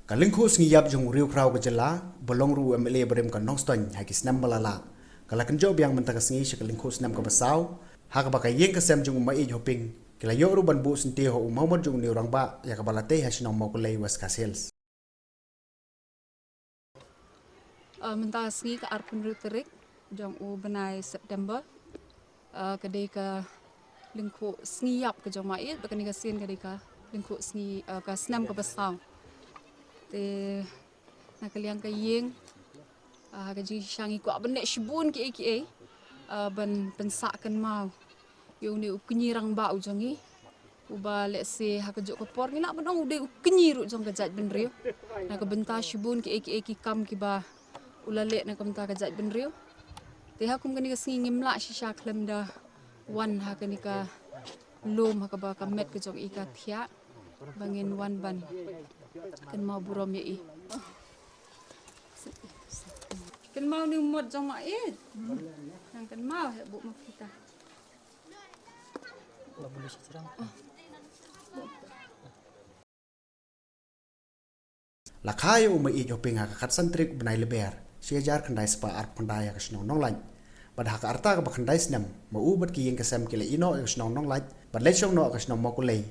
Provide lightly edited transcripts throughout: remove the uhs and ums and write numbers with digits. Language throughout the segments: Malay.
ka Lyngkhuh Sngi yap jong riu krau ka jela bolong ru MLA berem ka nongstoin ha ki snam balala kala Kynjoh biang mentaka Sngi shi ka Lyngkhuh snam ka basau ha ka baka yeng ka sem jong mai hoping kila yo ru ban bu sinte ho Muhammad jong ni orang ba ya ka balate ha shinong mo kulai was ka sales mentah Sngi ke arpun riterik jong u benai September kedai ke Lyngkhuh Sngi yap ke jong mai bakani ka sin kedai ka Lyngkhuh Sngi ka snam ka basau te nak kalian ka yeng ka ji shangi ko abne shibun ki ban pensakan mau yo ni uknyirang ba ujongi uba let's say ha ka jok ko por ni nak benong ude uknyiru jong ka jat benriu nak ka benta shibun ki kam ki ba ulale nak ka benta ka jat benriu te ha kum kani ka singi ngimla shisha Khlem da wan ha kani ka lom ha ka ba ka met ka jong ika thia bangin wan ban kan mau burom ye kan mau ni mod jong ma yang kan mau ya bu mak kita boleh serang lakai umai hoping ha ka khat santrik benai leber shejar khandai spa ar pandaya ka shinong nong lain bad ha ka arta ka bakhandai snam ma u bat ki yeng ka sam kile ino ka shinong nong lain bad le shong no ka shinong mo kulei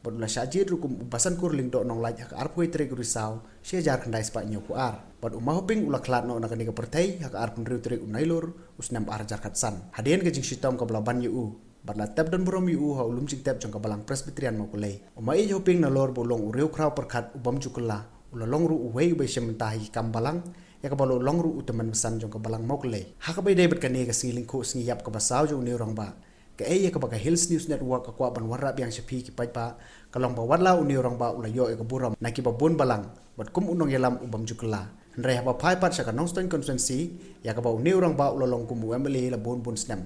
bad la shajir rukum basan kur ling do nong lain ha ka ar pui trik risau shejar khandai spa nyo ku ar bad umah hoping ula klat no na ka ni ka pertai ha ka ar pun riu trik unailur usnam ar jar khat san hadien ka jing shitom ka blaban yu bad la tab dan burom yu ha ulum jing tab jong ka balang presbyterian mo kulei umai hoping na lor bolong uriu krau perkhat ubam jukula ula longru uwei bai sementahi kam balang ya ka balo longru uteman besan jong ka balang moklei ha ka bai dei bet kane ka Sngi Lyngkhuh Sngi yap ka basau jong ni rong ba ka ya ka baka Hills News Network ka kwa ban warap yang sepi ki pai pa ka long ba wadla uni rong ba ula yo ka buram na ki ba bun balang bat kum unong yalam ubam jukla ndre ha ba pai pat sa ka nongstoin constituency ya ka ba uni rong ba ula long kum MLA la bun bun snam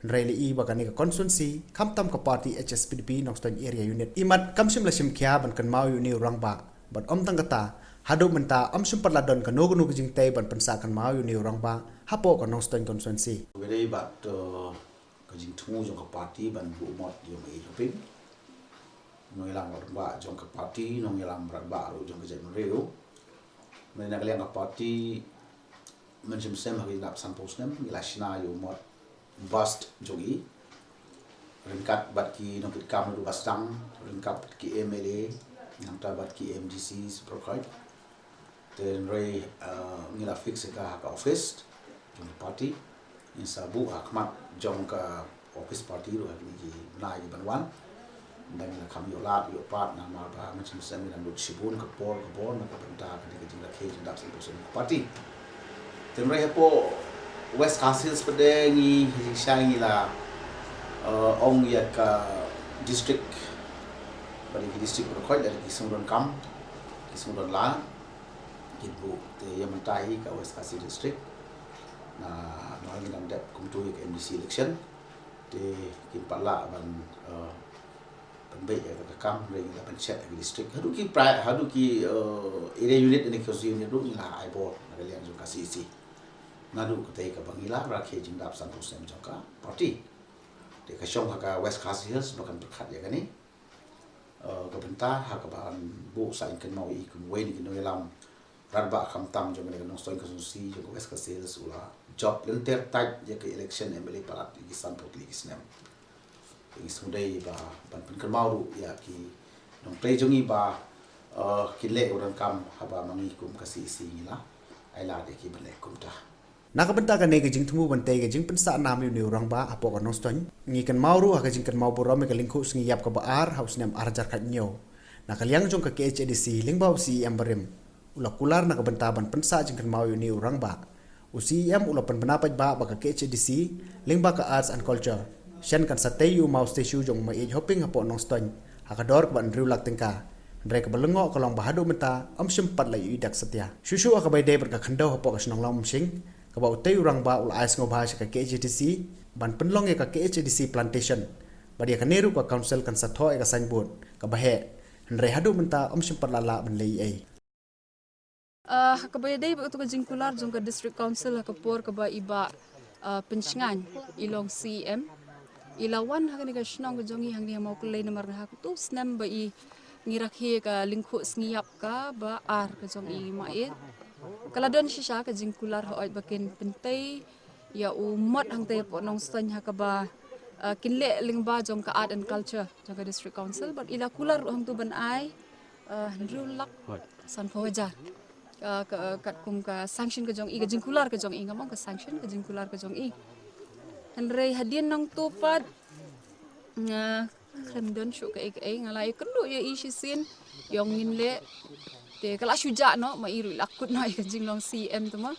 ndre li i ba ka ni ka constituency kamtam ka party HSPDP nongstoin area unit imat kamsim la sim kya ban kan mau uni rong ba bat om tang kata hadu menta am sumpat ladon ka nogu nogu jing tay ban pensakan mau yu ni orang ba hapo ka nongstoin konstituensi Wede bat ka jing tumu jong ka parti ban bu mot yo mai hoping no ilang rat ba jong ka parti no ilang rat ba ro jong ka jai reu men nak liang ka parti men sim sem ha nap san pos nem ila shina yo mot bust jong i ringkat bat ki no kit kam ru bastang ringkat ki MLA yang tabat ki MDC superkai then Ray ngila fix ka office jong party in sabu akmat jong ka office party ro ni nai banwan dan ngila kami yo lat yo part na ma ba macam sami dan shibun ka por na ka benta ka ni jing la ke jing dak sen party then Ray po West Castles pede ngi shangi la ong ya ka district bagi district berkoi dari Kisungdon Kam Kisungdon La gitu te yang mentai ka West Castles district na nang ngam dep kumtu ke MDC election te kimpala ban ya ka kam ring la ban chat district hadu ki area unit ni ko zi ni ru la ai bo na lian jo ka CC na du ko te ka bangila ra ke jing dap san posem jo ka party te ka shong ka West Castles bakan berkat ya kani kabynta ha ka ban bu sa in kan mau I kum wen ki no yalam radba kham tam jong ne no soin ka si jong West ka sales ula job lenter tag ya ka election MLA parat ki san pot li kisnem ki sudai ba ban pin kan mau ya ki nong play jong I ba ki le uran kam ha ba mangi kum ka si la ai la de ki ban le kum ta nakabenta ka ne ka jing thumu ban tay ka jing pensa nam yu ni orang ba apo ka nongstoin ngi kan mau ru ka jing kan mau borom ka Lyngkhuh Sngi yap ka ba ar house nem arjar khat nyo nakaliang jong ka KHDC lingbau si ambarim ula kular nakabenta ban pensa jing kan mau yu ni orang ba UCM ula pan penapaj ba ka KHDC lingba ka arts and culture shen kan satay yu mau station jong ma age hopping hapo nongstoin hakador ban riu lak tengka ndre ka balengo ka long bahadu menta am simpat la yu dak satya shushu ka bay day ka khandau hapo ka snong lam sing ka ba utay urang ba ula sngewbha ka KHDC ban penlong ka KHDC plantation badi ka neru ka council kan satho ka signboard ka bahe ndre hadu menta am simpat la ban lei ai kabaya ba tu ka Jingkular jong ka district council ka por ka ba iba pensngan ilong CM ilawan ha ni ka shnong ka jongi hang ni mau kulay na marna ha tu snam ba I ngirakhi ka Lyngkhuh Sngiap ka ba ar ka jong i mait. Kaladon shisha ka Jingkular hoit bakin pentai ya umot hang te po nong stan ha ka ba kinle lingba jong ka art and culture jong ka district council but ila kular hang tu ban ai nrulak san phawaja kat kum ka sanction ka jong i ka Jingkular ka jong i ngamong ka sanction ka Jingkular ka jong i henrei hadian nong tupat nga Khlem don shu ka ngalai kendo ya isisin yong nginle te kala shuja no ma iru lakut no ka jinglong CM tu ma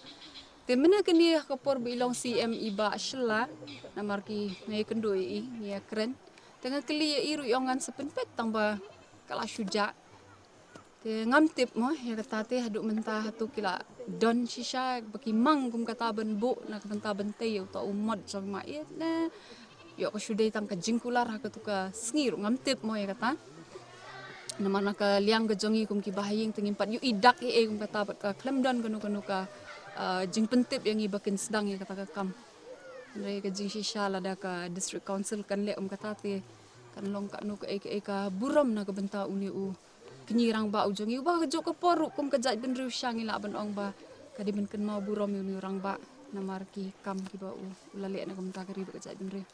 te mena kini kapor bilong CM iba shla na marki ngai kendo i ya keren tengah keli ya iru yongan sepenpet tamba kala shuja te ngam tip mo ya kata te haduk mentah tu kila don shisha baki mang kum kata ben bu na benta bente yo to umot so ma na yo ka shudai tang ka Jingkular ha ka tu ka sngiru ngam tip mo ya kata namana ka liang ka jongi kum ki bahaying tengin pat yu idak kum kata pat ka Khlem don kanu ka jingpentip yang ibakin sedang ya kata ka kam dari ka jing shisha lada ka district council kan le kata te kan long ka nu ka buram na ka benta uni kenyirang ba ujongi ba jo ka poru kum ka jat ben riu syang ila ben ong ba ka di ben ken mau buram uni orang ba namar ki kam ki ba ulale na kum ta ka riu ka jat ben riu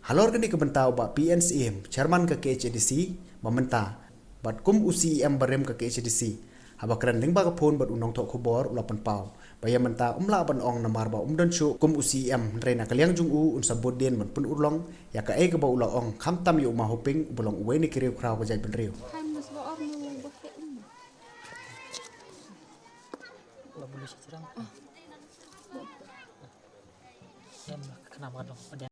Halor kini kebentau ba PNCM chairman ke KHDC mementa bat kum UCM barem ke KHDC haba keren lingba ka phone bat unong thok khubor ulapan pau baya menta umla ban ong namar ba umdon chu kum UCM reina kaliang jung un sabodien ban pun urlong ya ka ba ula ong kham tam yu ma hoping bolong uwe ni kiriu kraw ka jai ben riu Kenapa dong?